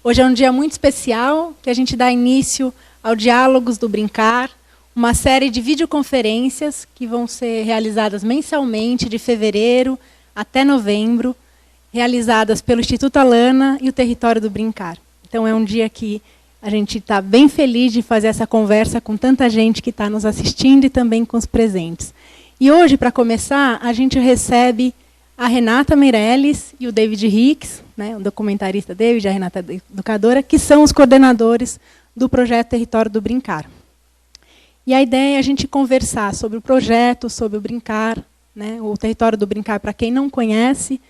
Hoje é um dia muito especial, que a gente dá início ao Diálogos do Brincar, uma série de videoconferências que vão ser realizadas mensalmente, de fevereiro até novembro, realizadas pelo Instituto Alana e o Território do Brincar. Então, é um dia que a gente está bem feliz de fazer essa conversa com tanta gente que está nos assistindo e também com os presentes. E hoje, para começar, a gente recebe a Renata Meirelles e o David Hicks, né, o documentarista David, a Renata educadora, que são os coordenadores do projeto Território do Brincar. E a ideia é a gente conversar sobre o projeto, sobre o Brincar, né, o Território do Brincar, para quem não conhece,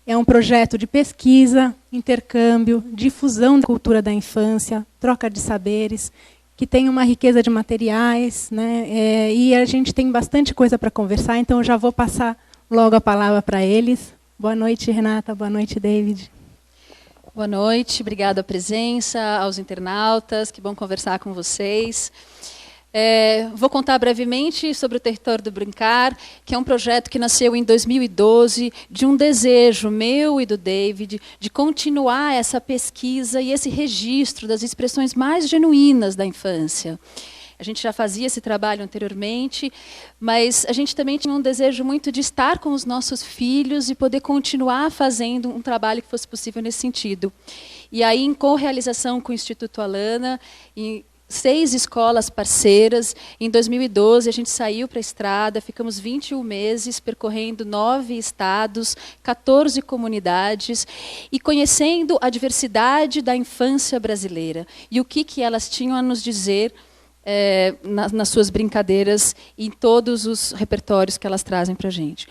é um projeto de pesquisa, intercâmbio, difusão da cultura da infância, troca de saberes, que tem uma riqueza de materiais, né, e a gente tem bastante coisa para conversar, então eu já vou passar logo a palavra para eles. Boa noite, Renata. Boa noite, David. Boa noite. Obrigada a presença, aos internautas. Que bom conversar com vocês. Vou contar brevemente sobre o Território do Brincar, que é um projeto que nasceu em 2012, de um desejo meu e do David, de continuar essa pesquisa e esse registro das expressões mais genuínas da infância. A gente já fazia esse trabalho anteriormente, mas a gente também tinha um desejo muito de estar com os nossos filhos e poder continuar fazendo um trabalho que fosse possível nesse sentido. E aí, em co-realização com o Instituto Alana, em 6 escolas parceiras, em 2012 a gente saiu para a estrada, ficamos 21 meses percorrendo 9 estados, 14 comunidades e conhecendo a diversidade da infância brasileira e o que elas tinham a nos dizer nas suas brincadeiras e em todos os repertórios que elas trazem para a gente.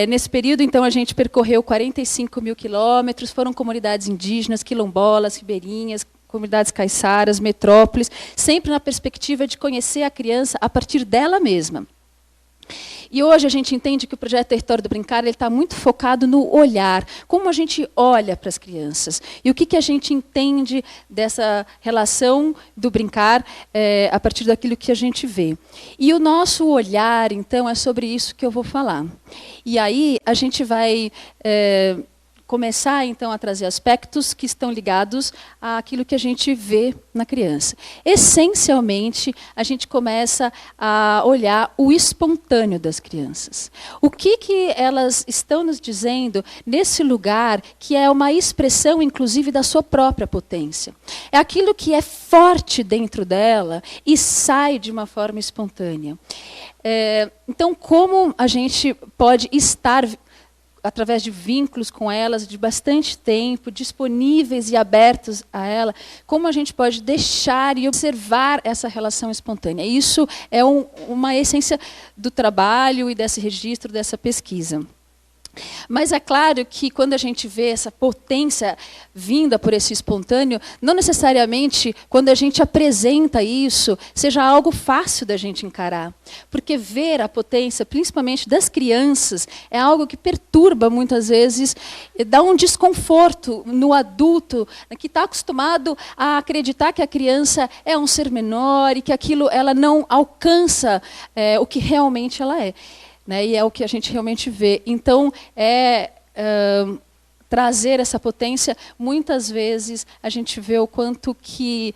Nesse período, então, a gente percorreu 45 mil quilômetros, foram comunidades indígenas, quilombolas, ribeirinhas, comunidades caiçaras, metrópoles, sempre na perspectiva de conhecer a criança a partir dela mesma. E hoje a gente entende que o projeto Território do Brincar está muito focado no olhar, como a gente olha para as crianças. E o que a gente entende dessa relação do brincar a partir daquilo que a gente vê. E o nosso olhar, então, é sobre isso que eu vou falar. E aí a gente vai começar, então, a trazer aspectos que estão ligados àquilo que a gente vê na criança. Essencialmente, a gente começa a olhar o espontâneo das crianças. O que elas estão nos dizendo nesse lugar que é uma expressão, inclusive, da sua própria potência. É aquilo que é forte dentro dela e sai de uma forma espontânea. Então, como a gente pode estar através de vínculos com elas, de bastante tempo, disponíveis e abertos a ela, como a gente pode deixar e observar essa relação espontânea. Isso é uma essência do trabalho e desse registro, dessa pesquisa. Mas é claro que quando a gente vê essa potência vinda por esse espontâneo, não necessariamente quando a gente apresenta isso, seja algo fácil da gente encarar. Porque ver a potência, principalmente das crianças, é algo que perturba muitas vezes, dá um desconforto no adulto, que está acostumado a acreditar que a criança é um ser menor e que aquilo ela não alcança o que realmente ela é. Né, e é o que a gente realmente vê. Então, trazer essa potência, muitas vezes a gente vê o quanto que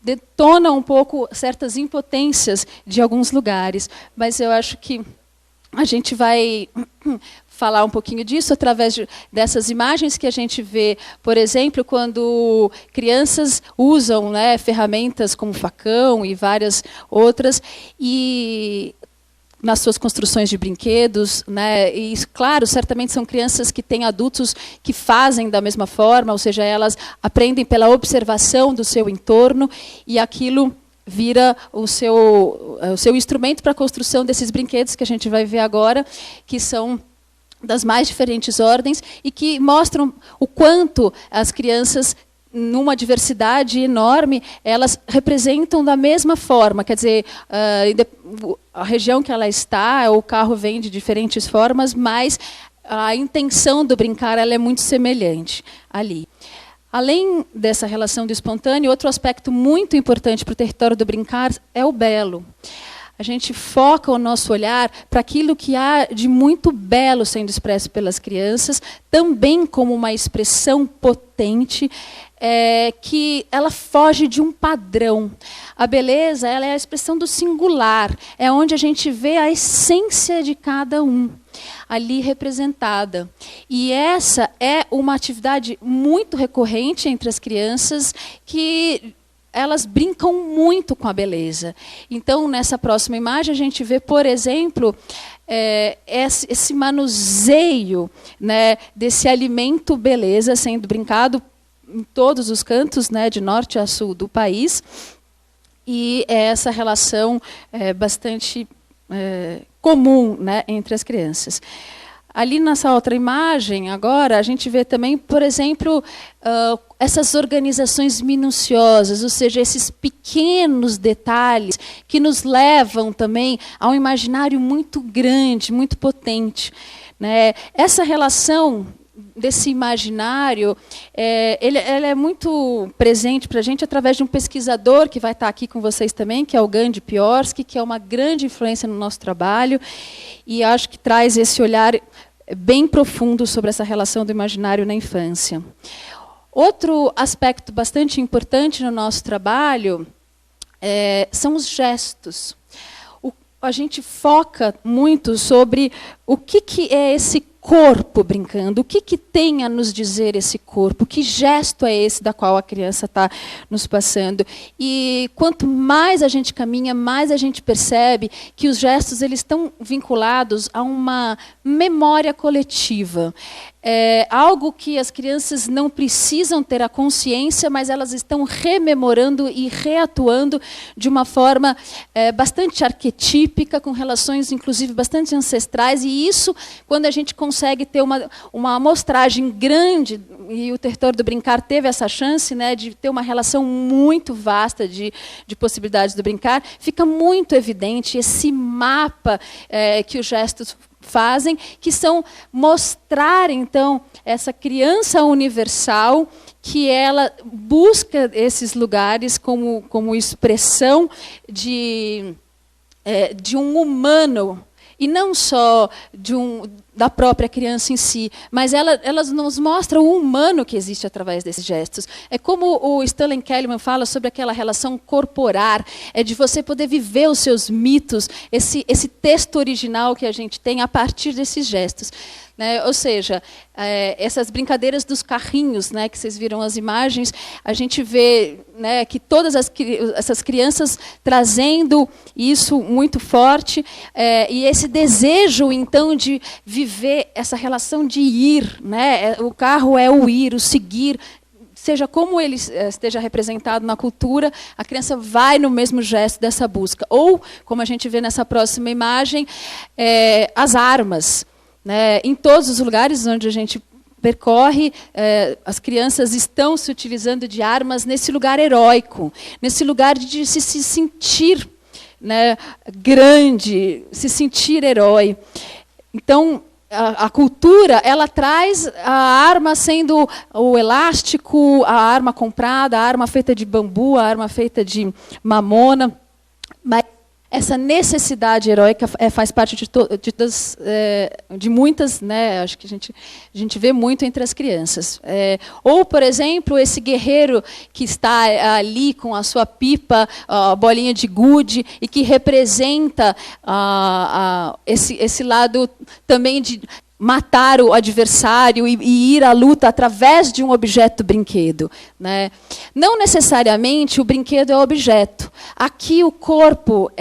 detona um pouco certas impotências de alguns lugares. Mas eu acho que a gente vai falar um pouquinho disso através dessas imagens que a gente vê, por exemplo, quando crianças usam, né, ferramentas como facão e várias outras, e nas suas construções de brinquedos, né? E, claro, certamente são crianças que têm adultos que fazem da mesma forma, ou seja, elas aprendem pela observação do seu entorno e aquilo vira o seu instrumento para a construção desses brinquedos que a gente vai ver agora, que são das mais diferentes ordens e que mostram o quanto as crianças, numa diversidade enorme, elas representam da mesma forma. Quer dizer, a região que ela está, o carro vem de diferentes formas, mas a intenção do brincar ela é muito semelhante ali. Além dessa relação do espontâneo, outro aspecto muito importante para o Território do Brincar é o belo. a gente foca o nosso olhar para aquilo que há de muito belo sendo expresso pelas crianças, também como uma expressão potente, que ela foge de um padrão. A beleza, ela é a expressão do singular, é onde a gente vê a essência de cada um ali representada. E essa é uma atividade muito recorrente entre as crianças, que elas brincam muito com a beleza. Então, nessa próxima imagem, a gente vê, por exemplo, esse manuseio, né, desse alimento beleza sendo brincado em todos os cantos, né, de norte a sul do país. E essa relação é bastante comum, né, entre as crianças. Ali nessa outra imagem, agora, a gente vê também, por exemplo, essas organizações minuciosas, ou seja, esses pequenos detalhes que nos levam também a um imaginário muito grande, muito potente, né? Essa relação desse imaginário, ele é muito presente para a gente através de um pesquisador que vai estar aqui com vocês também, que é o Gandhi Piorsky, que é uma grande influência no nosso trabalho, e acho que traz esse olhar bem profundo sobre essa relação do imaginário na infância. Outro aspecto bastante importante no nosso trabalho são os gestos. A gente foca muito sobre o que é esse corpo brincando, o que tem a nos dizer esse corpo, que gesto é esse da qual a criança está nos passando. E quanto mais a gente caminha, mais a gente percebe que os gestos eles estão vinculados a uma memória coletiva. É algo que as crianças não precisam ter a consciência, mas elas estão rememorando e reatuando de uma forma bastante arquetípica, com relações, inclusive, bastante ancestrais. E isso, quando a gente consegue ter uma amostragem grande, e o Território do Brincar teve essa chance, né, de ter uma relação muito vasta de possibilidades do brincar, fica muito evidente esse mapa que os gestos fazem, que são mostrar, então, essa criança universal, que ela busca esses lugares como expressão de um humano, e não só da própria criança em si, mas elas nos mostram o humano que existe através desses gestos. É como o Stanley Kellyman fala sobre aquela relação corporar, de você poder viver os seus mitos, esse texto original que a gente tem a partir desses gestos. Né? Ou seja, essas brincadeiras dos carrinhos, né, que vocês viram as imagens, a gente vê, né, que todas essas crianças trazendo isso muito forte, e esse desejo, então, de viver essa relação de ir. Né? O carro é o ir, o seguir. Seja como ele esteja representado na cultura, a criança vai no mesmo gesto dessa busca. Ou, como a gente vê nessa próxima imagem, as armas. Né? Em todos os lugares onde a gente percorre, as crianças estão se utilizando de armas nesse lugar heróico, nesse lugar de se sentir, né, grande, se sentir herói. Então, a cultura, ela traz a arma sendo o elástico, a arma comprada, a arma feita de bambu, a arma feita de mamona, mas essa necessidade heróica faz parte de muitas, né, acho que a gente vê muito entre as crianças. Ou, por exemplo, esse guerreiro que está ali com a sua pipa, a bolinha de gude, e que representa esse lado também de matar o adversário e ir à luta através de um objeto brinquedo. Né? Não necessariamente o brinquedo é o objeto. Aqui o corpo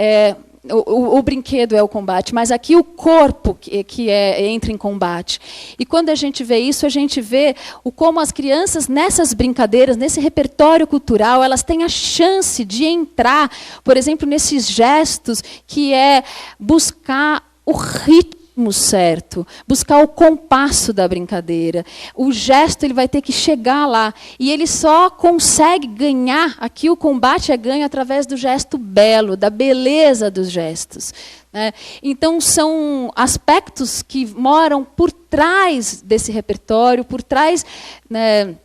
o brinquedo é o combate, mas aqui o corpo que entra em combate. E quando a gente vê isso, a gente vê como as crianças, nessas brincadeiras, nesse repertório cultural, elas têm a chance de entrar, por exemplo, nesses gestos, que é buscar o ritmo certo, buscar o compasso da brincadeira. O gesto ele vai ter que chegar lá. E ele só consegue ganhar, aqui o combate é ganho através do gesto belo, da beleza dos gestos. Né? Então, são aspectos que moram por trás desse repertório, por trás, né,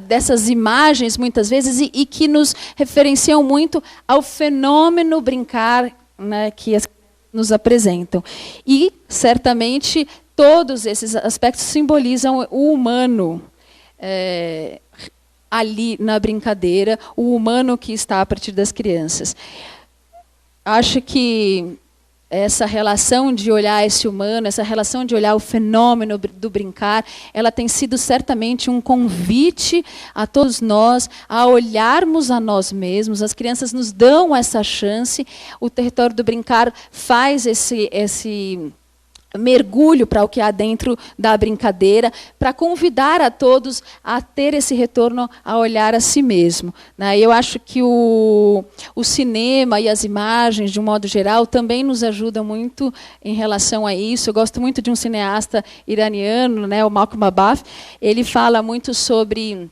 dessas imagens, muitas vezes, e que nos referenciam muito ao fenômeno brincar, né, que as nos apresentam. E, certamente, todos esses aspectos simbolizam o humano ali na brincadeira, o humano que está a partir das crianças. Acho que essa relação de olhar esse humano, essa relação de olhar o fenômeno do brincar, ela tem sido certamente um convite a todos nós a olharmos a nós mesmos. As crianças nos dão essa chance. O território do brincar faz esse mergulho para o que há dentro da brincadeira, para convidar a todos a ter esse retorno a olhar a si mesmo, né? Eu acho que o cinema e as imagens, de um modo geral, também nos ajudam muito em relação a isso. Eu gosto muito de um cineasta iraniano, né, o Malcolm Abaf. Ele fala muito sobre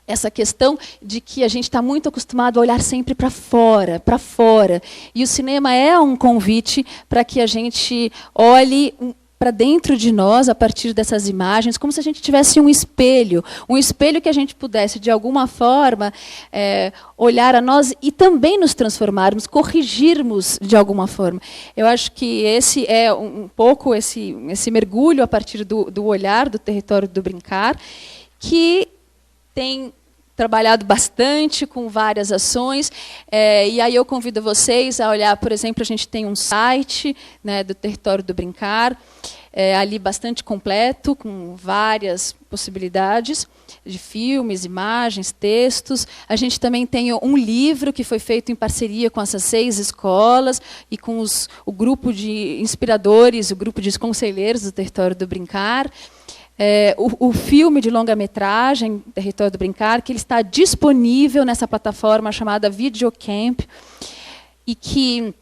essa questão de que a gente está muito acostumado a olhar sempre para fora, para fora. E o cinema é um convite para que a gente olhe para dentro de nós, a partir dessas imagens, como se a gente tivesse um espelho que a gente pudesse, de alguma forma, olhar a nós e também nos transformarmos, corrigirmos de alguma forma. Eu acho que esse é um pouco esse mergulho a partir do olhar, do território do brincar, que tem trabalhado bastante com várias ações, e aí eu convido vocês a olhar, por exemplo, a gente tem um site, né, do Território do Brincar, ali bastante completo, com várias possibilidades de filmes, imagens, textos. A gente também tem um livro que foi feito em parceria com essas 6 escolas e com o grupo de inspiradores, o grupo de conselheiros do Território do Brincar. O filme de longa-metragem, Território do Brincar, que ele está disponível nessa plataforma chamada Videocamp, e que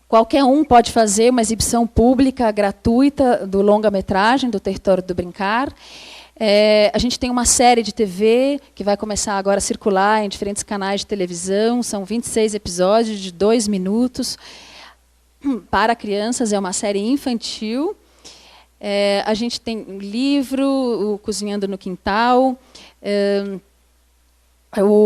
qualquer um pode fazer uma exibição pública gratuita do longa-metragem do Território do Brincar. A gente tem uma série de TV que vai começar agora a circular em diferentes canais de televisão. São 26 episódios de 2 minutos para crianças. É uma série infantil. A gente tem um livro, o Cozinhando no Quintal,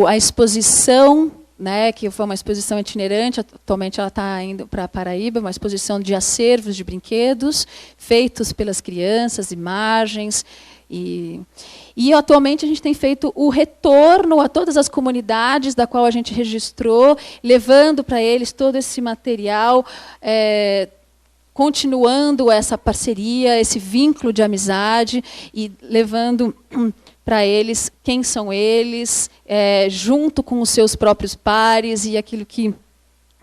a exposição, né, que foi uma exposição itinerante, atualmente ela está indo para Paraíba, uma exposição de acervos de brinquedos feitos pelas crianças, imagens. E atualmente a gente tem feito o retorno a todas as comunidades da qual a gente registrou, levando para eles todo esse material, continuando essa parceria, esse vínculo de amizade e levando para eles quem são eles, junto com os seus próprios pares e aquilo que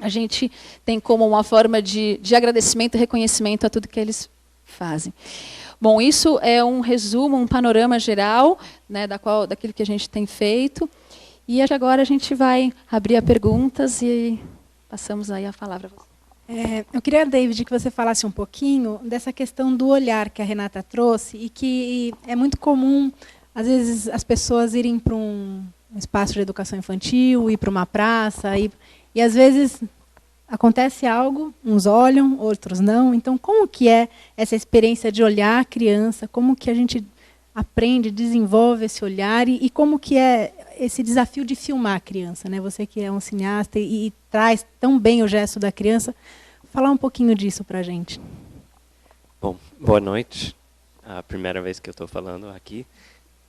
a gente tem como uma forma de agradecimento e reconhecimento a tudo que eles fazem. Bom, isso é um resumo, um panorama geral, né, daquilo que a gente tem feito. E agora a gente vai abrir a perguntas e passamos aí a palavra a você. Eu queria, David, que você falasse um pouquinho dessa questão do olhar que a Renata trouxe e que é muito comum, às vezes, as pessoas irem para um espaço de educação infantil, ir para uma praça, e às vezes acontece algo, uns olham, outros não. Então, como que é essa experiência de olhar a criança? Como que a gente aprende, desenvolve esse olhar e como que é esse desafio de filmar a criança, né? Você que é um cineasta e traz tão bem o gesto da criança, falar um pouquinho disso para a gente. Bom, boa noite. A primeira vez que eu estou falando aqui.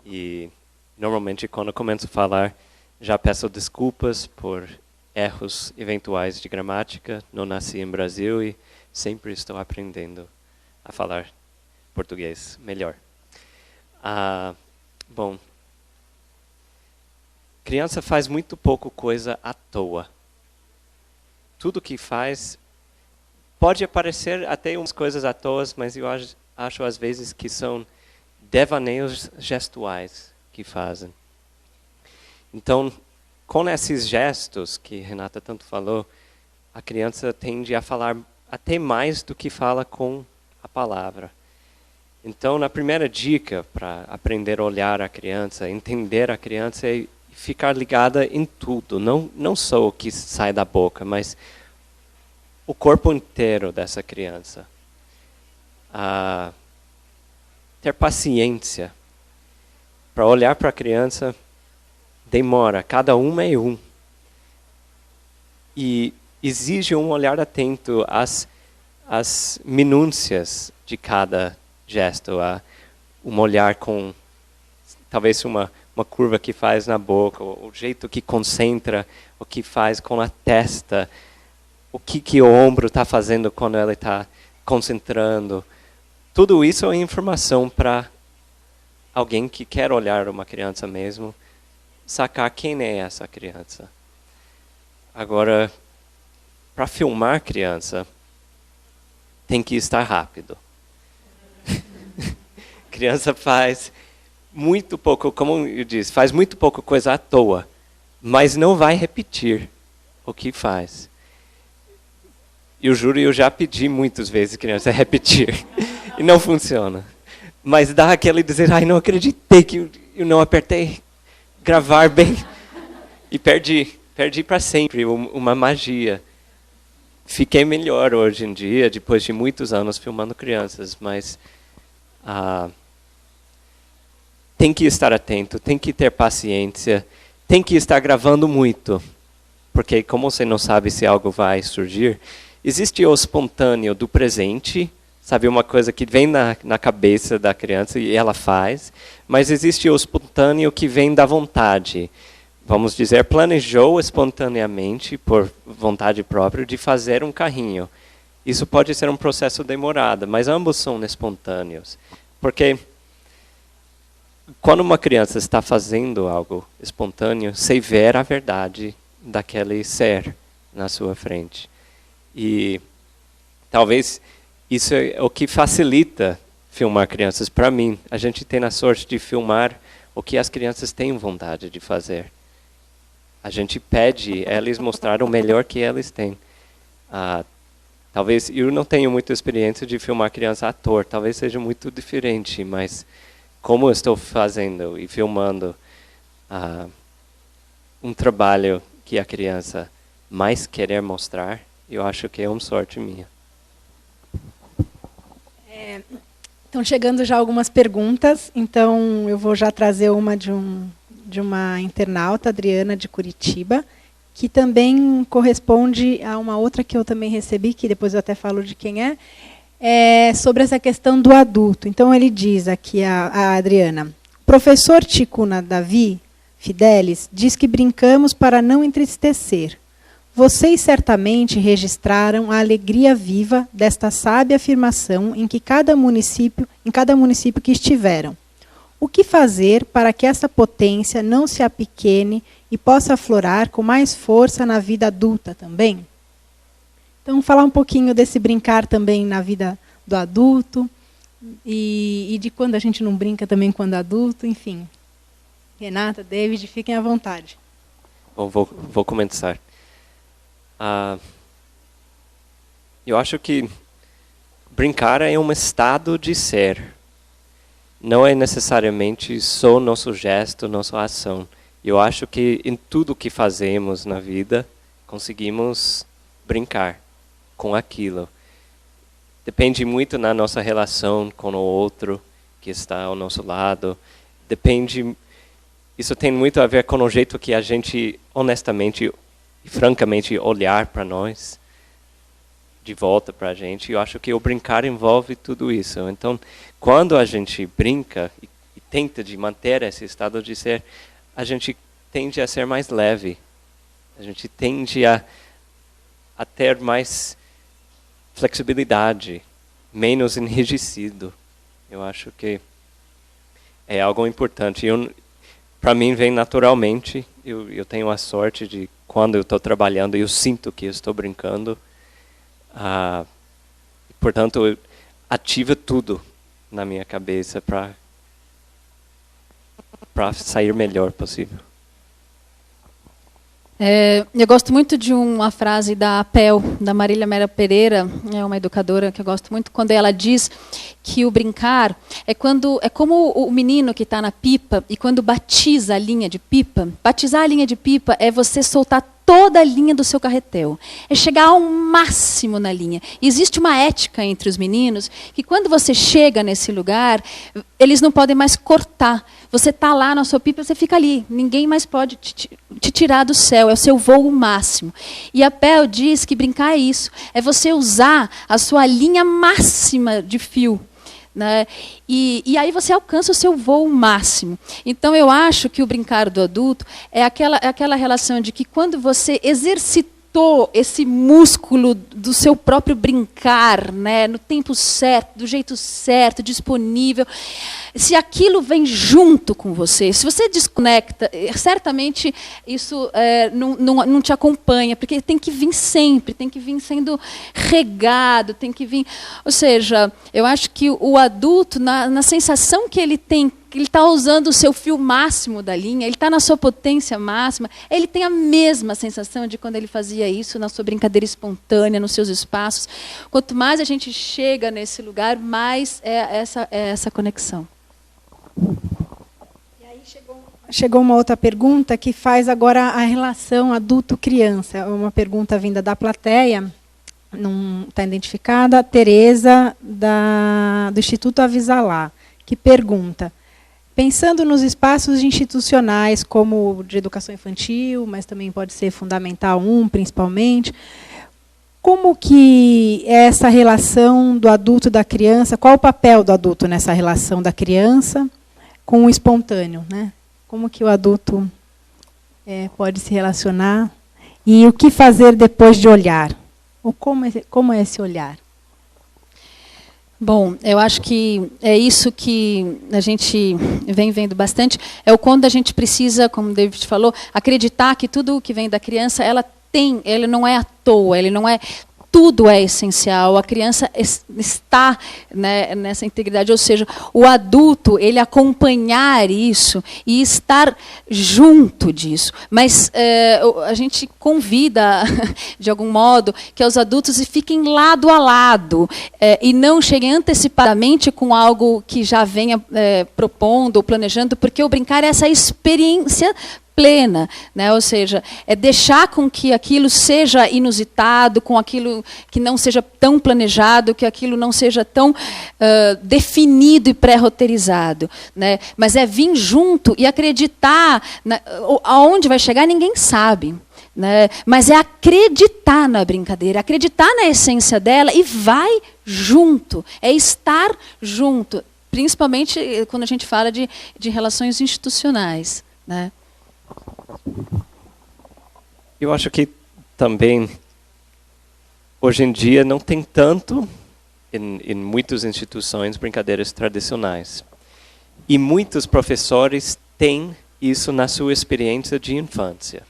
E normalmente quando eu começo a falar, já peço desculpas por erros eventuais de gramática. Não nasci em Brasil e sempre estou aprendendo a falar português melhor. Bom, criança faz muito pouco coisa à toa. Tudo que faz pode parecer até umas coisas à toa, mas eu acho às vezes que são devaneios gestuais que fazem. Então, com esses gestos que Renata tanto falou, a criança tende a falar até mais do que fala com a palavra. Então, na primeira dica para aprender a olhar a criança, entender a criança, é ficar ligada em tudo, não só o que sai da boca, mas o corpo inteiro dessa criança. Ter paciência. para olhar para a criança demora, cada uma é um. E exige um olhar atento às minúcias de cada gesto, um olhar com talvez uma curva que faz na boca, o jeito que concentra, o que faz com a testa, o que o ombro está fazendo quando ele está concentrando. Tudo isso é informação para alguém que quer olhar uma criança mesmo, sacar quem é essa criança. Agora, para filmar a criança, tem que estar rápido. Criança faz muito pouco, como eu disse, faz muito pouco coisa à toa, mas não vai repetir o que faz. Eu juro, eu já pedi muitas vezes criança repetir, e não funciona. Mas dá aquele dizer, ai, não acreditei que eu não apertei gravar bem. E perdi para sempre uma magia. Fiquei melhor hoje em dia, depois de muitos anos filmando crianças, mas tem que estar atento, tem que ter paciência, tem que estar gravando muito, porque como você não sabe se algo vai surgir, existe o espontâneo do presente, sabe, uma coisa que vem na cabeça da criança e ela faz, mas existe o espontâneo que vem da vontade. Vamos dizer, planejou espontaneamente, por vontade própria, de fazer um carrinho. Isso pode ser um processo demorado, mas ambos são espontâneos. Porque quando uma criança está fazendo algo espontâneo, você vê a verdade daquele ser na sua frente. E talvez isso é o que facilita filmar crianças. Para mim, a gente tem a sorte de filmar o que as crianças têm vontade de fazer. A gente pede eles mostrar o melhor que eles têm. Talvez eu não tenho muita experiência de filmar criança ator, talvez seja muito diferente, mas como eu estou fazendo e filmando um trabalho que a criança mais quer mostrar, eu acho que é uma sorte minha. Estão chegando já algumas perguntas, então eu vou já trazer uma de uma internauta, Adriana, de Curitiba, que também corresponde a uma outra que eu também recebi, que depois eu até falo de quem é sobre essa questão do adulto. Então, ele diz aqui, a Adriana, professor Ticuna Davi Fidelis diz que brincamos para não entristecer. Vocês certamente registraram a alegria viva desta sábia afirmação em cada município que estiveram. O que fazer para que essa potência não se apequene e possa aflorar com mais força na vida adulta também? Então, falar um pouquinho desse brincar também na vida do adulto e de quando a gente não brinca também quando adulto, enfim. Renata, David, fiquem à vontade. Bom, vou começar. Eu acho que brincar é um estado de ser. Não é necessariamente só nosso gesto, nossa ação. Eu acho que em tudo que fazemos na vida, conseguimos brincar com aquilo. Depende muito na nossa relação com o outro que está ao nosso lado. Isso tem muito a ver com o jeito que a gente, honestamente e francamente, olhar para nós, de volta para a gente. Eu acho que o brincar envolve tudo isso. Então, quando a gente brinca e tenta de manter esse estado de ser, a gente tende a ser mais leve. A gente tende a ter mais flexibilidade, menos enrijecido. Eu acho que é algo importante. Para mim, vem naturalmente. Eu tenho a sorte de, quando eu estou trabalhando, eu sinto que eu estou brincando. Portanto, eu ativo tudo na minha cabeça para sair melhor possível. Eu gosto muito de uma frase da APEL, da Marília Mera Pereira, é uma educadora que eu gosto muito, quando ela diz que o brincar é como o menino que está na pipa e quando batiza a linha de pipa. Batizar a linha de pipa é você soltar toda a linha do seu carretel, é chegar ao máximo na linha. E existe uma ética entre os meninos que quando você chega nesse lugar, eles não podem mais cortar. Você está lá na sua pipa, você fica ali. Ninguém mais pode te tirar do céu, é o seu voo máximo. E a Pel diz que brincar é isso, é você usar a sua linha máxima de fio. Né? E aí você alcança o seu voo máximo. Então, eu acho que o brincar do adulto é aquela relação de que quando você exercitou esse músculo do seu próprio brincar, né, no tempo certo, do jeito certo, disponível, se aquilo vem junto com você, se você desconecta, certamente isso não te acompanha, porque tem que vir sempre, tem que vir sendo regado, tem que vir... Ou seja, eu acho que o adulto, na sensação que ele tem, que ele está usando o seu fio máximo da linha, ele está na sua potência máxima, ele tem a mesma sensação de quando ele fazia isso na sua brincadeira espontânea, nos seus espaços. Quanto mais a gente chega nesse lugar, mais é essa conexão. E aí chegou uma outra pergunta que faz agora a relação adulto-criança. É uma pergunta vinda da plateia, não está identificada, Tereza, do Instituto Avisalá, que pergunta: pensando nos espaços institucionais, como de educação infantil, mas também pode ser Fundamental 1, principalmente, como que é essa relação do adulto e da criança, qual o papel do adulto nessa relação da criança com o espontâneo, né? Como que o adulto pode se relacionar e o que fazer depois de olhar? Ou como é esse olhar? Bom, eu acho que é isso que a gente vem vendo bastante, é o quando a gente precisa, como o David falou, acreditar que tudo o que vem da criança, ele não é à toa, ele não é... Tudo é essencial, a criança está, né, nessa integridade, ou seja, o adulto, ele acompanhar isso e estar junto disso. Mas a gente convida, de algum modo, que os adultos fiquem lado a lado e não cheguem antecipadamente com algo que já venha propondo ou planejando, porque o brincar é essa experiência plena, né? Ou seja, é deixar com que aquilo seja inusitado, com aquilo que não seja tão planejado, que aquilo não seja tão definido e pré-roteirizado, né? Mas é vir junto e acreditar, aonde vai chegar ninguém sabe, né? Mas é acreditar na brincadeira, acreditar na essência dela e vai junto, é estar junto, principalmente quando a gente fala de relações institucionais, né? Eu acho que também, hoje em dia, não tem tanto, em muitas instituições, brincadeiras tradicionais. E muitos professores têm isso na sua experiência de infância.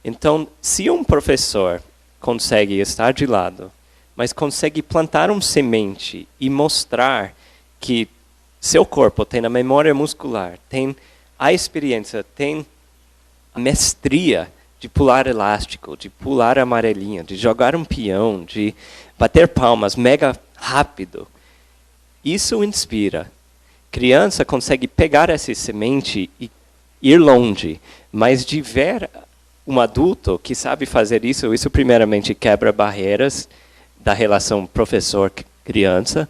Então, se um professor consegue estar de lado, mas consegue plantar uma semente e mostrar que seu corpo tem a memória muscular, tem a experiência, tem a mestria de pular elástico, de pular amarelinha, de jogar um peão, de bater palmas mega rápido. Isso inspira. Criança consegue pegar essa semente e ir longe, mas de ver um adulto que sabe fazer isso primeiramente quebra barreiras da relação professor-criança,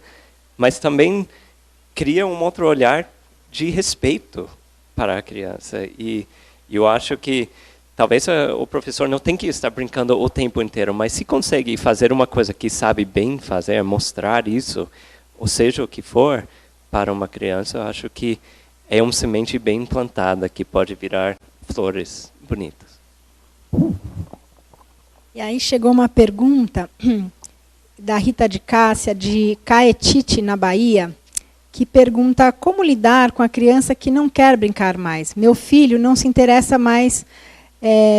mas também cria um outro olhar de respeito para a criança. E eu acho que talvez o professor não tem que estar brincando o tempo inteiro, mas se consegue fazer uma coisa que sabe bem fazer, mostrar isso, ou seja o que for, para uma criança, eu acho que é uma semente bem plantada que pode virar flores bonitas. E aí chegou uma pergunta da Rita de Cássia, de Caetite, na Bahia, que pergunta como lidar com a criança que não quer brincar mais. Meu filho não se interessa mais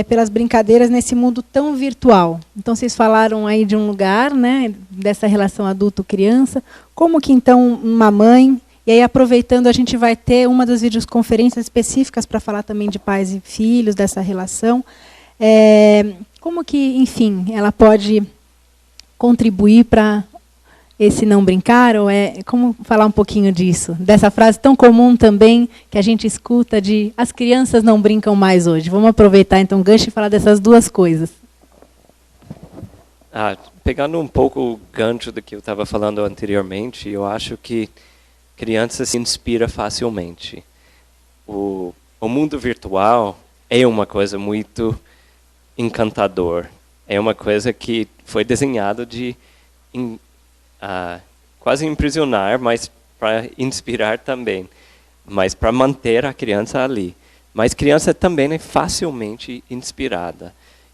pelas brincadeiras nesse mundo tão virtual. Então, vocês falaram aí de um lugar, né, dessa relação adulto-criança. Como que, então, uma mãe... E aí, aproveitando, a gente vai ter uma das videoconferências específicas para falar também de pais e filhos, dessa relação. Como que, enfim, ela pode contribuir para esse não brincar? Ou como falar um pouquinho disso? Dessa frase tão comum também que a gente escuta de as crianças não brincam mais hoje. Vamos aproveitar então o gancho e falar dessas duas coisas. Pegando um pouco o gancho do que eu estava falando anteriormente, eu acho que criança se inspira facilmente. O mundo virtual é uma coisa muito encantador. É uma coisa que foi desenhado de quase impressionar, mas para inspirar também. Mas para manter a criança ali. Mas criança também é facilmente inspirada.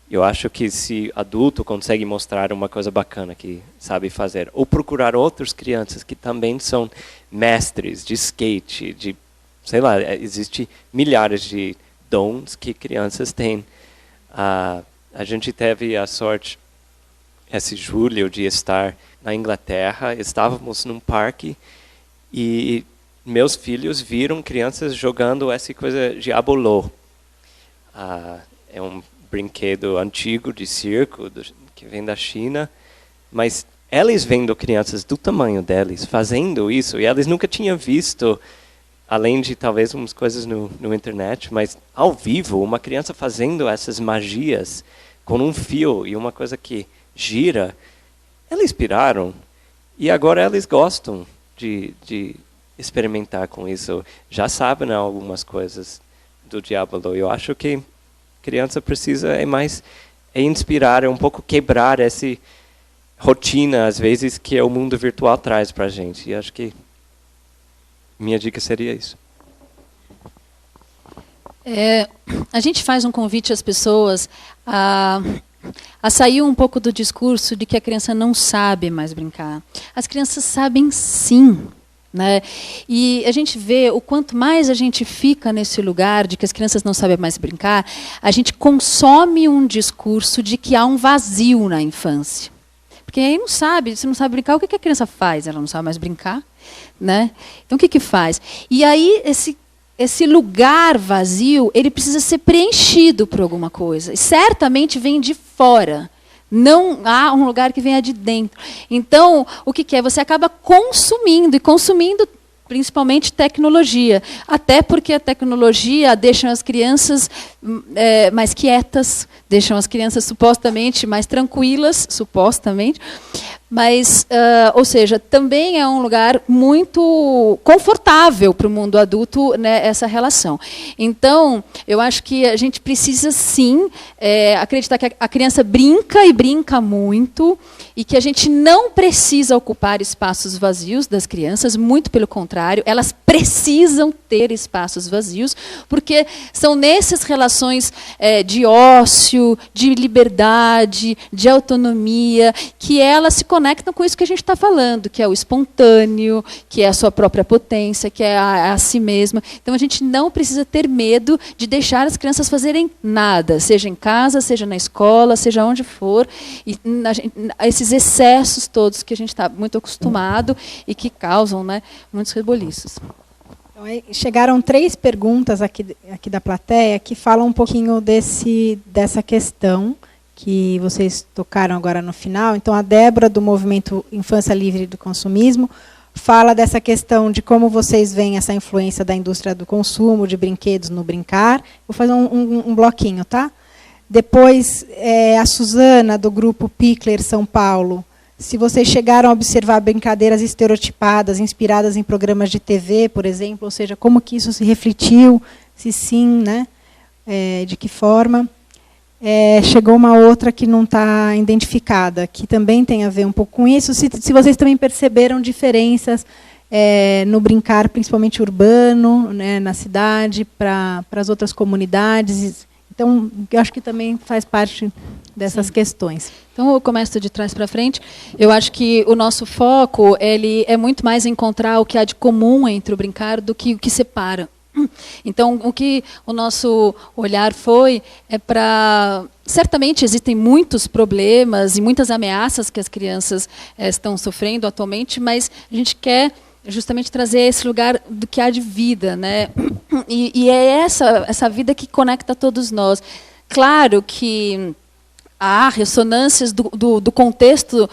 Eu acho que se adulto consegue mostrar uma coisa bacana que sabe fazer, ou procurar outras crianças que também são mestres de skate, sei lá, existe milhares de dons que crianças têm. A gente teve a sorte, esse julho, de estar na Inglaterra. Estávamos num parque e meus filhos viram crianças jogando essa coisa de abolô. É um brinquedo antigo de circo que vem da China, mas eles vendo crianças do tamanho deles fazendo isso, e eles nunca tinham visto, além de talvez umas coisas no internet, mas ao vivo, uma criança fazendo essas magias com um fio e uma coisa que gira, eles piraram, e agora eles gostam de experimentar com isso, já sabem algumas coisas do Diabolo. Eu acho que criança precisa inspirar, um pouco quebrar essa rotina, às vezes, que o mundo virtual traz para a gente. E acho que minha dica seria isso. A gente faz um convite às pessoas a sair um pouco do discurso de que a criança não sabe mais brincar. As crianças sabem sim. Né? E a gente vê o quanto mais a gente fica nesse lugar de que as crianças não sabem mais brincar, a gente consome um discurso de que há um vazio na infância. Porque aí se não sabe brincar, o que a criança faz? Ela não sabe mais brincar. Né? Então o que faz? E aí esse lugar vazio, ele precisa ser preenchido por alguma coisa. E certamente vem de fora. Não há um lugar que venha de dentro. Então, o que é? Você acaba consumindo, e consumindo principalmente tecnologia. Até porque a tecnologia deixa as crianças mais quietas, deixam as crianças supostamente mais tranquilas, supostamente. Mas, ou seja, também é um lugar muito confortável para o mundo adulto, né, essa relação. Então, eu acho que a gente precisa, sim, acreditar que a criança brinca e brinca muito, e que a gente não precisa ocupar espaços vazios das crianças, muito pelo contrário, elas precisam ter espaços vazios, porque são nessas relações de ócio, de liberdade, de autonomia, que elas se conectam com isso que a gente está falando, que é o espontâneo, que é a sua própria potência, que é a si mesma. Então, a gente não precisa ter medo de deixar as crianças fazerem nada, seja em casa, seja na escola, seja onde for. E esses excessos todos que a gente está muito acostumado e que causam, né, muitos reboliços. Então, chegaram 3 perguntas aqui da plateia que falam um pouquinho dessa questão que vocês tocaram agora no final. Então, a Débora, do Movimento Infância Livre do Consumismo, fala dessa questão de como vocês veem essa influência da indústria do consumo, de brinquedos no brincar. Vou fazer um bloquinho, tá? Depois, a Suzana, do Grupo Pickler São Paulo. Se vocês chegaram a observar brincadeiras estereotipadas, inspiradas em programas de TV, por exemplo, ou seja, como que isso se refletiu, se sim, né? De que forma. Chegou uma outra que não está identificada, que também tem a ver um pouco com isso. Se vocês também perceberam diferenças no brincar, principalmente urbano, né, na cidade, para as outras comunidades. Então, eu acho que também faz parte dessas questões. Então, eu começo de trás para frente. Eu acho que o nosso foco ele é muito mais encontrar o que há de comum entre o brincar do que o que separa. Então, o que o nosso olhar foi para... Certamente existem muitos problemas e muitas ameaças que as crianças estão sofrendo atualmente, mas a gente quer justamente trazer esse lugar do que há de vida, né? E é essa vida que conecta todos nós. Claro que há ressonâncias do contexto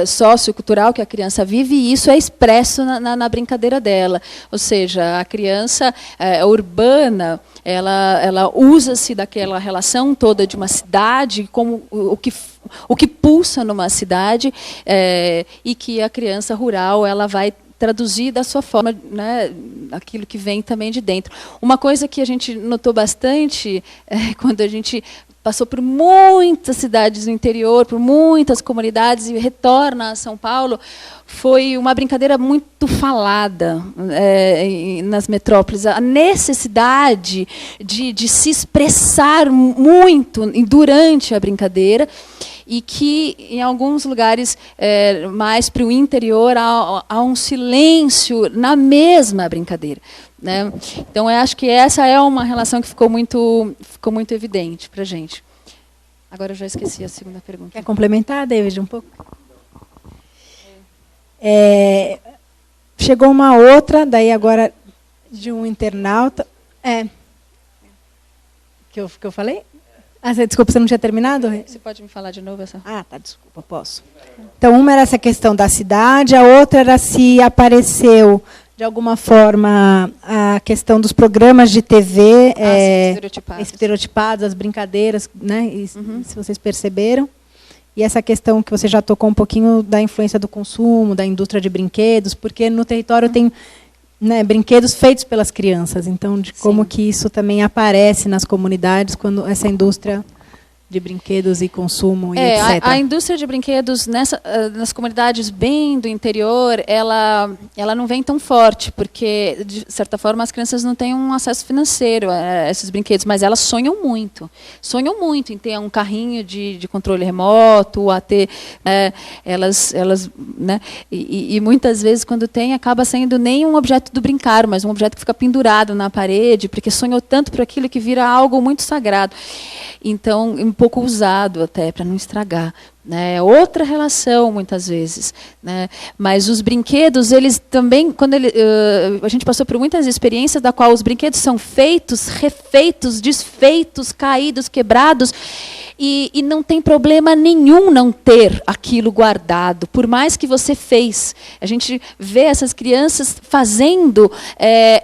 sociocultural que a criança vive, e isso é expresso na brincadeira dela. Ou seja, a criança urbana, ela usa-se daquela relação toda de uma cidade, como o que pulsa numa cidade, e que a criança rural ela vai traduzir da sua forma, né, aquilo que vem também de dentro. Uma coisa que a gente notou bastante quando a gente passou por muitas cidades do interior, por muitas comunidades e retorna a São Paulo, foi uma brincadeira muito falada nas metrópoles. A necessidade de se expressar muito durante a brincadeira, e que, em alguns lugares mais para o interior, há um silêncio na mesma brincadeira, né? Então, eu acho que essa é uma relação que ficou muito evidente para a gente. Agora eu já esqueci a segunda pergunta. Quer complementar, David, um pouco? Chegou uma outra, daí agora de um internauta. Que eu falei? Desculpa, você não tinha terminado? Você pode me falar de novo essa? Tá, desculpa, posso. Então, uma era essa questão da cidade, a outra era se apareceu, de alguma forma, a questão dos programas de TV estereotipados, as brincadeiras, né? E, se vocês perceberam. E essa questão que você já tocou um pouquinho da influência do consumo, da indústria de brinquedos, porque no território tem, né, brinquedos feitos pelas crianças, então de como que isso também aparece nas comunidades quando essa indústria de brinquedos e consumo e etc. A indústria de brinquedos nas comunidades bem do interior, ela não vem tão forte, porque, de certa forma, as crianças não têm um acesso financeiro a esses brinquedos, mas elas sonham muito em ter um carrinho de controle remoto, a ter elas, né, e muitas vezes, quando tem, acaba sendo nem um objeto do brincar, mas um objeto que fica pendurado na parede, porque sonhou tanto por aquilo que vira algo muito sagrado. Então, um pouco usado até, para não estragar, né? Outra relação, muitas vezes, né? Mas os brinquedos, eles também, a gente passou por muitas experiências da qual os brinquedos são feitos, refeitos, desfeitos, caídos, quebrados, e não tem problema nenhum não ter aquilo guardado, por mais que você fez. A gente vê essas crianças fazendo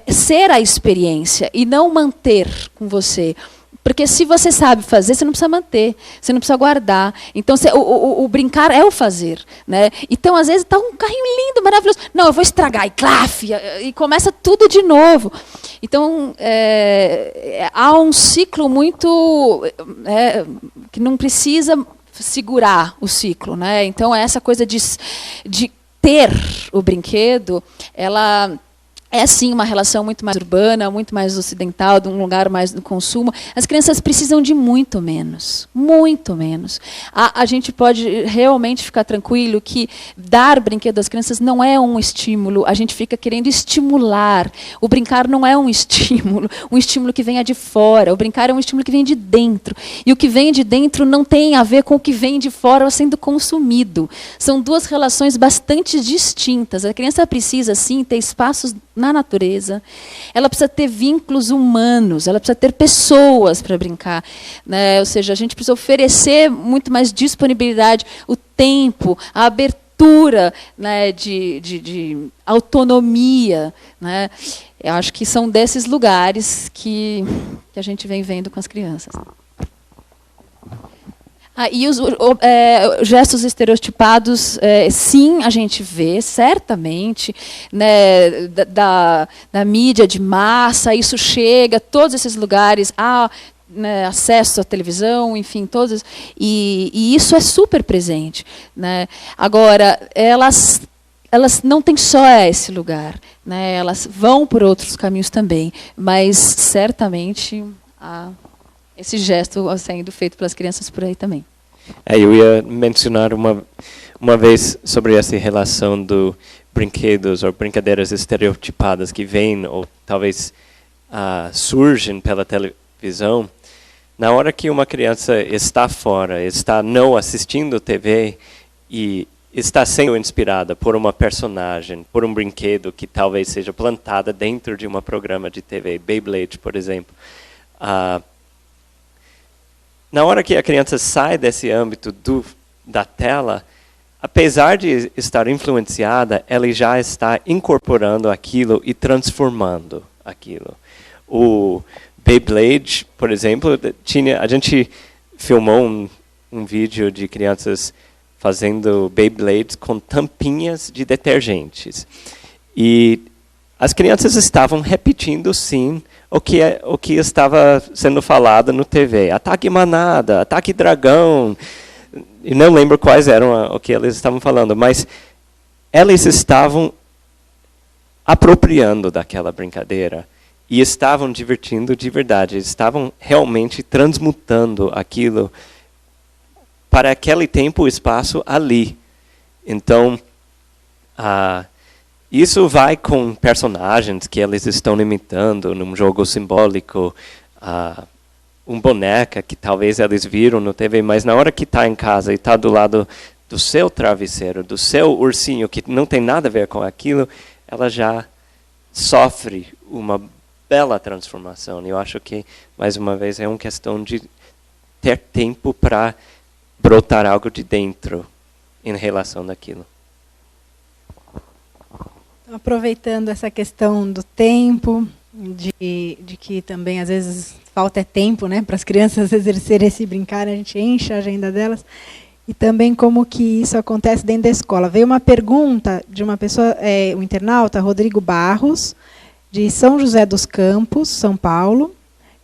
ser a experiência e não manter com você. Porque se você sabe fazer, você não precisa manter, você não precisa guardar. Então, o brincar é o fazer, né? Então, às vezes, está um carrinho lindo, maravilhoso. Não, eu vou estragar, e claf, e começa tudo de novo. Então, há um ciclo muito... que não precisa segurar o ciclo, né? Então, essa coisa de ter o brinquedo, ela... é, sim, uma relação muito mais urbana, muito mais ocidental, de um lugar mais do consumo. As crianças precisam de muito menos. Muito menos. A gente pode realmente ficar tranquilo que dar brinquedo às crianças não é um estímulo. A gente fica querendo estimular. O brincar não é um estímulo que venha de fora. O brincar é um estímulo que vem de dentro. E o que vem de dentro não tem a ver com o que vem de fora sendo consumido. São duas relações bastante distintas. A criança precisa, sim, ter espaços na natureza, ela precisa ter vínculos humanos, ela precisa ter pessoas para brincar, né? Ou seja, a gente precisa oferecer muito mais disponibilidade, o tempo, a abertura, né, de autonomia, né? Eu acho que são desses lugares que a gente vem vendo com as crianças. E os gestos estereotipados, sim, a gente vê, certamente, né, da mídia de massa, isso chega a todos esses lugares, há, né, acesso à televisão, enfim, todos, e isso é super presente, né? Agora, elas não têm só esse lugar, né? Elas vão por outros caminhos também, mas certamente há esse gesto sendo feito pelas crianças por aí também. Eu ia mencionar uma vez sobre essa relação do brinquedos ou brincadeiras estereotipadas que vêm ou talvez surgem pela televisão. Na hora que uma criança está fora, está não assistindo TV e está sendo inspirada por uma personagem, por um brinquedo que talvez seja plantada dentro de um programa de TV, Beyblade, por exemplo, na hora que a criança sai desse âmbito da tela, apesar de estar influenciada, ela já está incorporando aquilo e transformando aquilo. O Beyblade, por exemplo, a gente filmou um vídeo de crianças fazendo Beyblades com tampinhas de detergentes. E as crianças estavam repetindo, sim, o que estava sendo falado no TV. Ataque manada, ataque dragão. E não lembro quais eram o que eles estavam falando, mas eles estavam apropriando daquela brincadeira e estavam divertindo de verdade. Estavam realmente transmutando aquilo para aquele tempo e espaço ali. Então, isso vai com personagens que eles estão imitando num jogo simbólico, um boneca que talvez eles viram no TV, mas na hora que está em casa e está do lado do seu travesseiro, do seu ursinho, que não tem nada a ver com aquilo, ela já sofre uma bela transformação. Eu acho que, mais uma vez, é uma questão de ter tempo para brotar algo de dentro em relação daquilo. Aproveitando essa questão do tempo, de que também às vezes falta tempo, né, para as crianças exercerem esse brincar, a gente enche a agenda delas, e também como que isso acontece dentro da escola. Veio uma pergunta de uma pessoa, o internauta Rodrigo Barros, de São José dos Campos, São Paulo,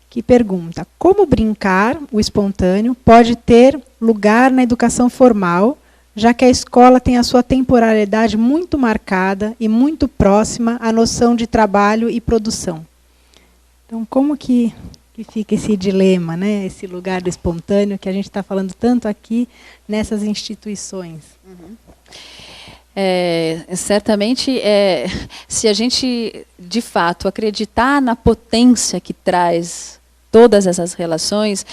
que pergunta: como brincar, o espontâneo, pode ter lugar na educação formal, já que a escola tem a sua temporalidade muito marcada e muito próxima à noção de trabalho e produção. Então, como que fica esse dilema, né? Esse lugar do espontâneo que a gente está falando tanto aqui nessas instituições? Uhum. Certamente, se a gente, de fato, acreditar na potência que traz todas essas relações,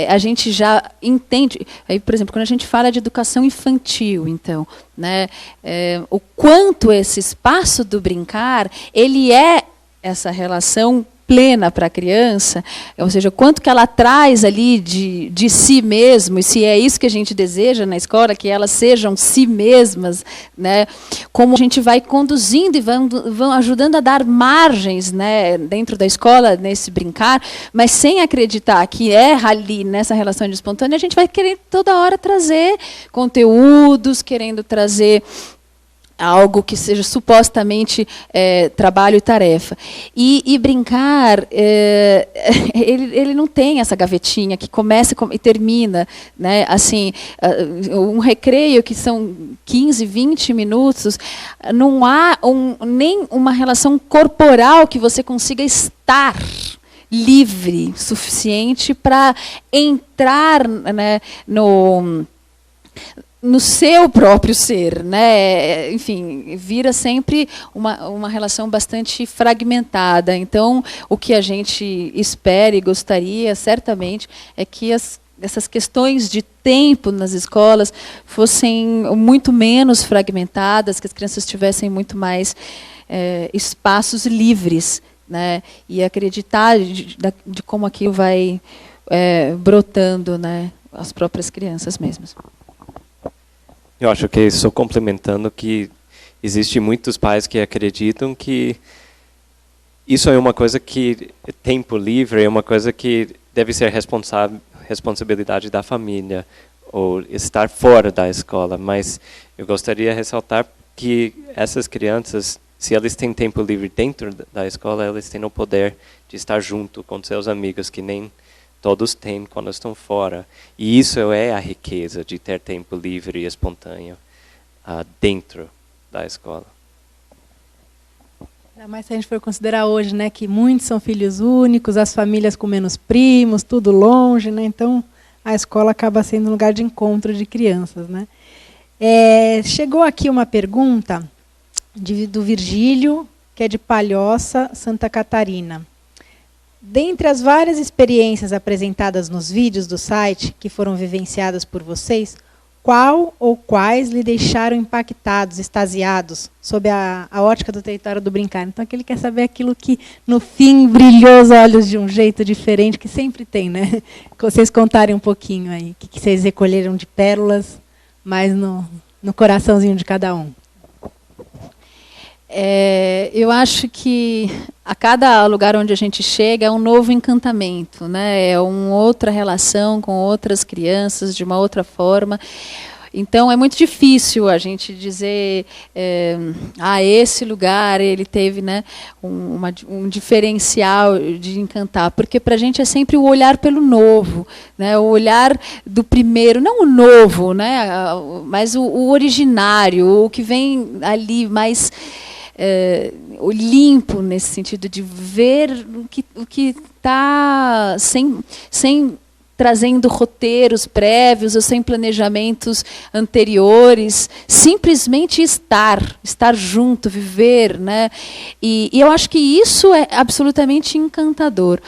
a gente já entende. Aí, por exemplo, quando a gente fala de educação infantil, então, né, o quanto esse espaço do brincar, ele é essa relação plena para a criança, ou seja, quanto que ela traz ali de si mesmo, e se é isso que a gente deseja na escola, que elas sejam si mesmas, né, como a gente vai conduzindo e vão ajudando a dar margens, né, dentro da escola, nesse brincar, mas sem acreditar que ali nessa relação de espontânea, a gente vai querer toda hora trazer conteúdos, querendo trazer algo que seja supostamente trabalho e tarefa. E brincar, ele não tem essa gavetinha que começa e termina, né? Assim, um recreio que são 15, 20 minutos, não há nem uma relação corporal que você consiga estar livre suficiente para entrar, né, no seu próprio ser, né? Enfim, vira sempre uma relação bastante fragmentada. Então, o que a gente espera e gostaria, certamente, é que essas questões de tempo nas escolas fossem muito menos fragmentadas, que as crianças tivessem muito mais espaços livres, né? E acreditar de como aquilo vai brotando, né? As próprias crianças mesmas. Eu acho que estou complementando que existem muitos pais que acreditam que isso é uma coisa que tempo livre é uma coisa que deve ser responsabilidade da família ou estar fora da escola. Mas eu gostaria de ressaltar que essas crianças, se elas têm tempo livre dentro da escola, elas têm o poder de estar junto com seus amigos, que nem todos têm quando estão fora. E isso é a riqueza de ter tempo livre e espontâneo dentro da escola. Ainda mais se a gente for considerar hoje, né, que muitos são filhos únicos, as famílias com menos primos, tudo longe, né? Então a escola acaba sendo um lugar de encontro de crianças, né? Chegou aqui uma pergunta do Virgílio, que é de Palhoça, Santa Catarina. Dentre as várias experiências apresentadas nos vídeos do site, que foram vivenciadas por vocês, qual ou quais lhe deixaram impactados, extasiados, sob a ótica do território do brincar. Então, aqui ele quer saber aquilo que, no fim, brilhou os olhos de um jeito diferente, que sempre tem, né? Que vocês contarem um pouquinho aí, o que vocês recolheram de pérolas, mas no coraçãozinho de cada um. Eu acho que a cada lugar onde a gente chega é um novo encantamento, né? É uma outra relação com outras crianças, de uma outra forma. Então, é muito difícil a gente dizer, esse lugar ele teve, né, um diferencial de encantar, porque para a gente é sempre o olhar pelo novo, né, o olhar do primeiro, não o novo, né, mas o originário, o que vem ali mais o limpo, nesse sentido de ver o que está sem trazendo roteiros prévios ou sem planejamentos anteriores, simplesmente estar junto, viver, né? E eu acho que isso é absolutamente encantador.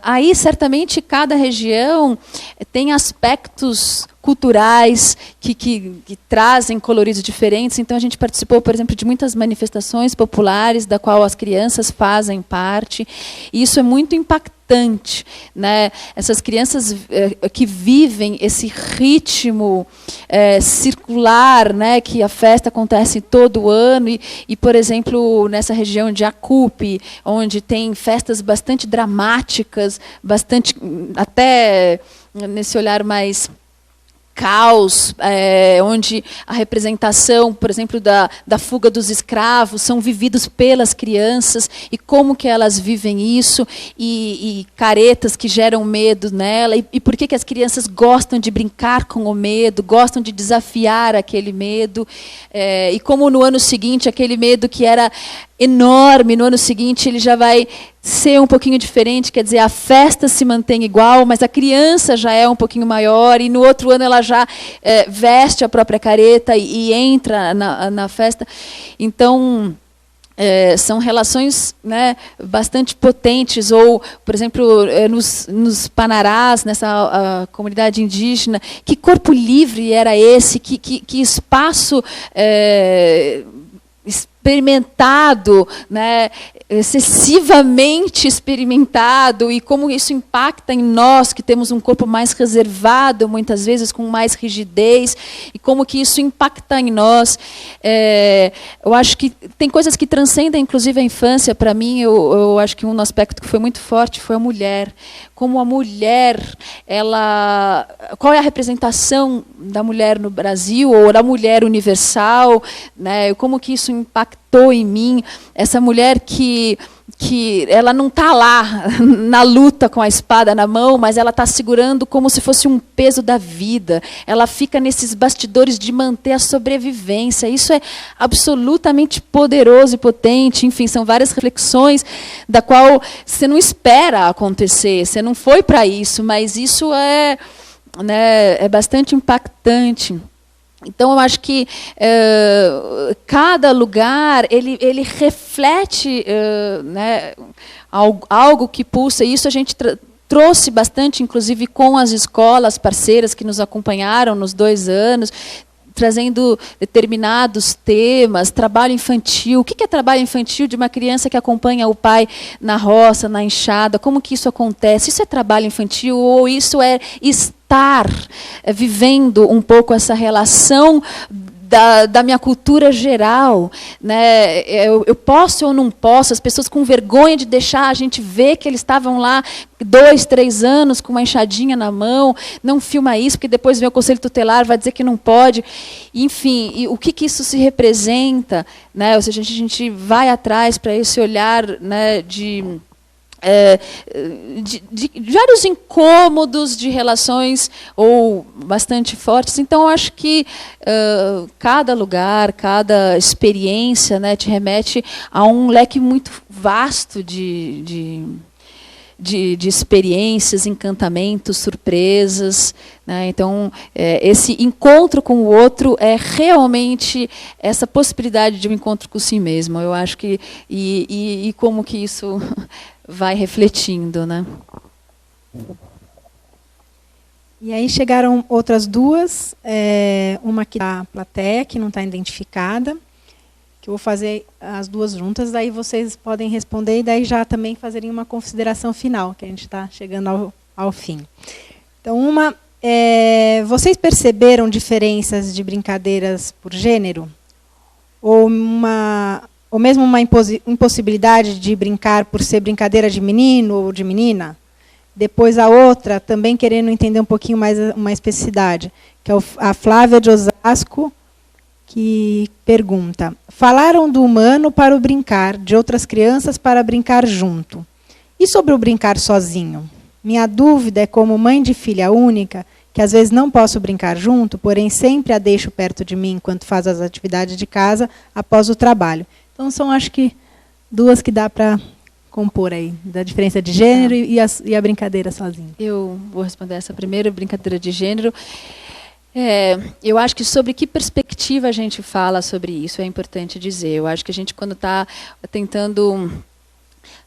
Aí, certamente, cada região tem aspectos culturais que trazem coloridos diferentes. Então, a gente participou, por exemplo, de muitas manifestações populares, da qual as crianças fazem parte. E isso é muito impactante, né? Essas crianças que vivem esse ritmo circular, né? Que a festa acontece todo ano. E, por exemplo, nessa região de Acupe, onde tem festas bastante dramáticas, até nesse olhar mais caos, onde a representação, por exemplo, da fuga dos escravos, são vividos pelas crianças, e como que elas vivem isso, e caretas que geram medo nela, e por que as crianças gostam de brincar com o medo, gostam de desafiar aquele medo, e como no ano seguinte, aquele medo que era enorme, no ano seguinte ele já vai ser um pouquinho diferente, quer dizer, a festa se mantém igual, mas a criança já é um pouquinho maior, e no outro ano ela já veste a própria careta e entra na festa. Então, são relações, né, bastante potentes. Ou, por exemplo, nos Panarás, nessa comunidade indígena, que corpo livre era esse, que espaço experimentado, né, excessivamente experimentado, e como isso impacta em nós, que temos um corpo mais reservado, muitas vezes com mais rigidez, e como que isso impacta em nós. Eu acho que tem coisas que transcendem, inclusive, a infância. Para mim, eu acho que um aspecto que foi muito forte foi a mulher. Como a mulher, qual é a representação da mulher no Brasil, ou da mulher universal, né? Como que isso impactou em mim, essa mulher que ela não está lá na luta com a espada na mão, mas ela está segurando como se fosse um peso da vida. Ela fica nesses bastidores de manter a sobrevivência. Isso é absolutamente poderoso e potente. Enfim, são várias reflexões da qual você não espera acontecer, você não foi para isso, mas isso é bastante impactante. Então, eu acho que cada lugar ele reflete né, algo que pulsa. E isso a gente trouxe bastante, inclusive, com as escolas parceiras que nos acompanharam nos 2 anos, trazendo determinados temas, trabalho infantil. O que é trabalho infantil de uma criança que acompanha o pai na roça, na enxada? Como que isso acontece? Isso é trabalho infantil, ou isso é estar vivendo um pouco essa relação da minha cultura geral, né? Eu posso ou não posso? As pessoas com vergonha de deixar a gente ver que eles estavam lá 2, 3 anos com uma enxadinha na mão. Não filma isso, porque depois vem o Conselho Tutelar, vai dizer que não pode. Enfim, e o que isso se representa, né? Ou seja, a gente vai atrás para esse olhar, né, de vários incômodos de relações, ou bastante fortes. Então, eu acho que cada lugar, cada experiência, né, te remete a um leque muito vasto de experiências, encantamentos, surpresas, né? Então, esse encontro com o outro é realmente essa possibilidade de um encontro com si mesmo. Eu acho que e como que isso vai refletindo, né? E aí chegaram outras duas, uma aqui da plateia, que não está identificada, que eu vou fazer as duas juntas, daí vocês podem responder e daí já também fazerem uma consideração final, que a gente está chegando ao fim. Então, vocês perceberam diferenças de brincadeiras por gênero? Ou mesmo uma impossibilidade de brincar por ser brincadeira de menino ou de menina? Depois a outra, também querendo entender um pouquinho mais uma especificidade, que é a Flávia de Osasco, que pergunta: falaram do humano para o brincar, de outras crianças para brincar junto. E sobre o brincar sozinho? Minha dúvida é, como mãe de filha única, que às vezes não posso brincar junto, porém sempre a deixo perto de mim enquanto faz as atividades de casa após o trabalho. Então são, acho que, duas que dá para compor aí, da diferença de gênero e a brincadeira sozinho. Eu vou responder essa primeira, brincadeira de gênero. Eu acho que sobre que perspectiva a gente fala sobre isso é importante dizer. Eu acho que a gente, quando está tentando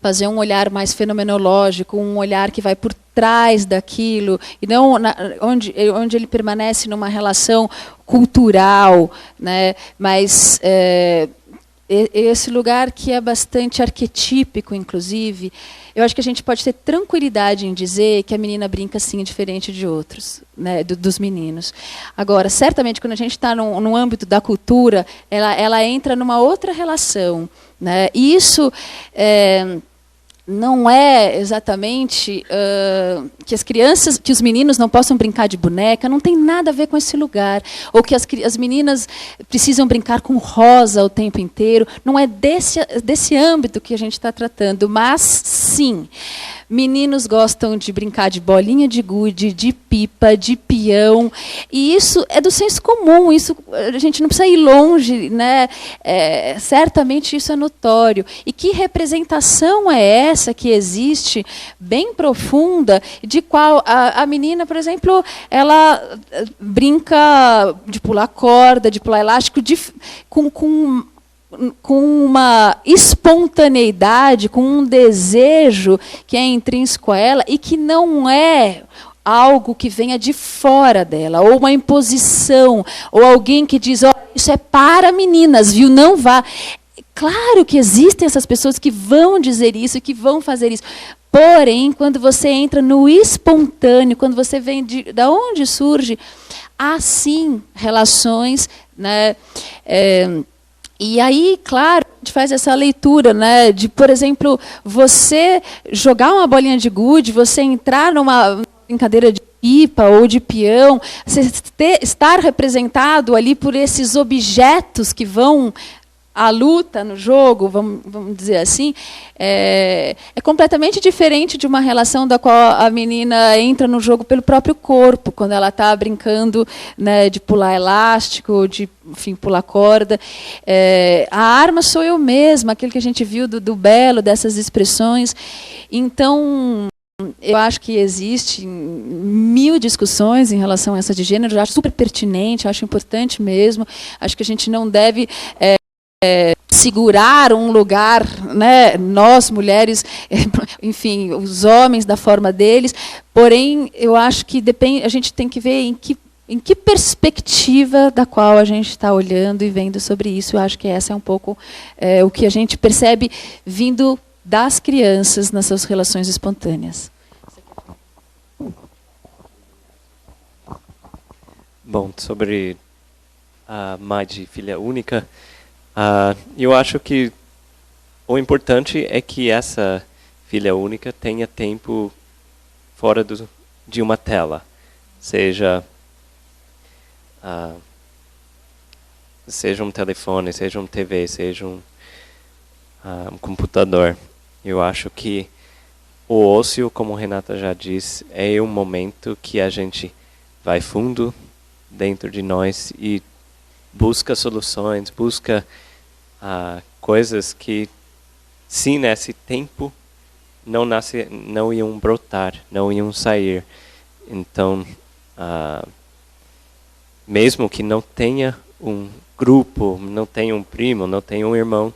fazer um olhar mais fenomenológico, um olhar que vai por trás daquilo, e não onde ele permanece numa relação cultural, né, mas esse lugar que é bastante arquetípico, inclusive, eu acho que a gente pode ter tranquilidade em dizer que a menina brinca, sim, diferente de outros, né, dos meninos. Agora, certamente, quando a gente está no âmbito da cultura, ela entra numa outra relação, né? E isso não é exatamente que os meninos não possam brincar de boneca, não tem nada a ver com esse lugar. Ou que as meninas precisam brincar com rosa o tempo inteiro. Não é desse âmbito que a gente está tratando. Mas, sim, meninos gostam de brincar de bolinha de gude, de pipa, de peão. E isso é do senso comum. Isso, a gente não precisa ir longe, né? Certamente isso é notório. E que representação é essa que existe, bem profunda, de qual a menina, por exemplo, ela brinca de pular corda, de pular elástico, com uma espontaneidade, com um desejo que é intrínseco a ela e que não é algo que venha de fora dela, ou uma imposição, ou alguém que diz: oh, isso é para meninas, viu? Não vá. Claro que existem essas pessoas que vão dizer isso, que vão fazer isso. Porém, quando você entra no espontâneo, quando você vem da onde surge, há sim relações, né? E aí, claro, a gente faz essa leitura, né, de, por exemplo, você jogar uma bolinha de gude, você entrar numa brincadeira de pipa ou de peão, você estar representado ali por esses objetos que vão à luta no jogo, vamos dizer assim, é completamente diferente de uma relação da qual a menina entra no jogo pelo próprio corpo, quando ela está brincando, né, de pular elástico, de, enfim, pular corda. A arma sou eu mesma, aquilo que a gente viu do belo, dessas expressões. Então, eu acho que existe mil discussões em relação a essa de gênero, eu acho super pertinente, acho importante mesmo, acho que a gente não deve segurar um lugar, né, nós mulheres, enfim, os homens da forma deles, porém eu acho que depende, a gente tem que ver em que perspectiva da qual a gente está olhando e vendo sobre isso. Eu acho que essa é um pouco o que a gente percebe vindo das crianças nas suas relações espontâneas. Bom, sobre a mãe de filha única, eu acho que o importante é que essa filha única tenha tempo fora de uma tela, seja um telefone, seja uma TV, seja um computador. Eu acho que o ócio, como Renata já disse, é um momento que a gente vai fundo dentro de nós e busca soluções, busca coisas que, se nesse tempo não iam brotar, não iam sair. Então, mesmo que não tenha um grupo, não tenha um primo, não tenha um irmão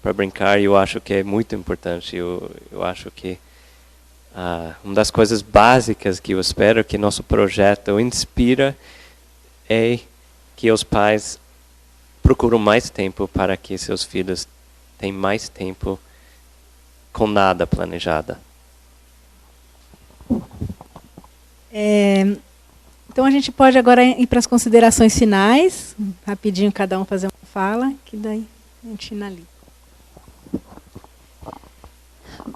para brincar, eu acho que é muito importante. Eu acho que Uma das coisas básicas que eu espero que nosso projeto inspira é que os pais procuram mais tempo para que seus filhos tenham mais tempo com nada planejado. Então a gente pode agora ir para as considerações finais, rapidinho cada um fazer uma fala, que daí a gente finaliza.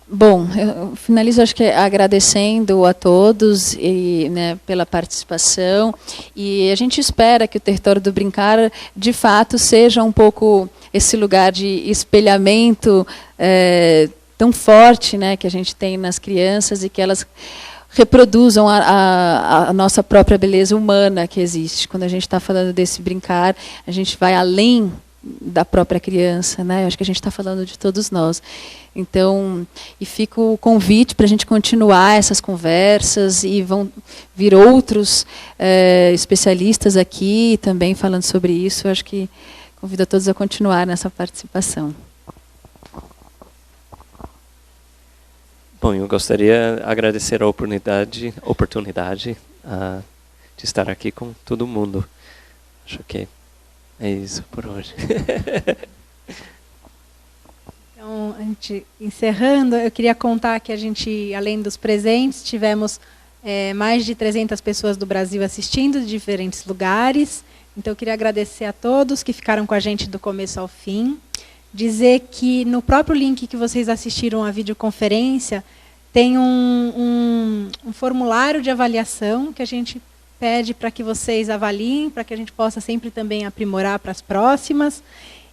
Bom, eu finalizo acho que agradecendo a todos e, né, pela participação, e a gente espera que o Território do Brincar de fato seja um pouco esse lugar de espelhamento tão forte, né, que a gente tem nas crianças e que elas reproduzam a nossa própria beleza humana que existe. Quando a gente está falando desse brincar, a gente vai além da própria criança, né? Eu acho que a gente está falando de todos nós. Então, e fica o convite para a gente continuar essas conversas, e vão vir outros especialistas aqui também falando sobre isso. Eu acho que convido a todos a continuar nessa participação. Bom, eu gostaria de agradecer a oportunidade de estar aqui com todo mundo. Acho que é isso por hoje. Então, a gente encerrando, eu queria contar que a gente, além dos presentes, tivemos mais de 300 pessoas do Brasil assistindo, de diferentes lugares. Então, eu queria agradecer a todos que ficaram com a gente do começo ao fim. Dizer que no próprio link que vocês assistiram à videoconferência, tem um formulário de avaliação que a gente pede para que vocês avaliem, para que a gente possa sempre também aprimorar para as próximas.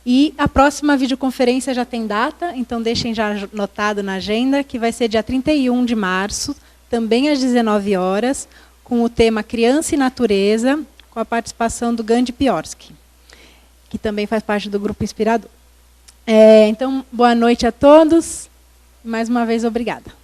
E a próxima videoconferência já tem data, então deixem já anotado na agenda, que vai ser dia 31 de março, também às 19 horas, com o tema Criança e Natureza, com a participação do Gandhi Piorsky, que também faz parte do Grupo Inspirador. Então, boa noite a todos. Mais uma vez, obrigada.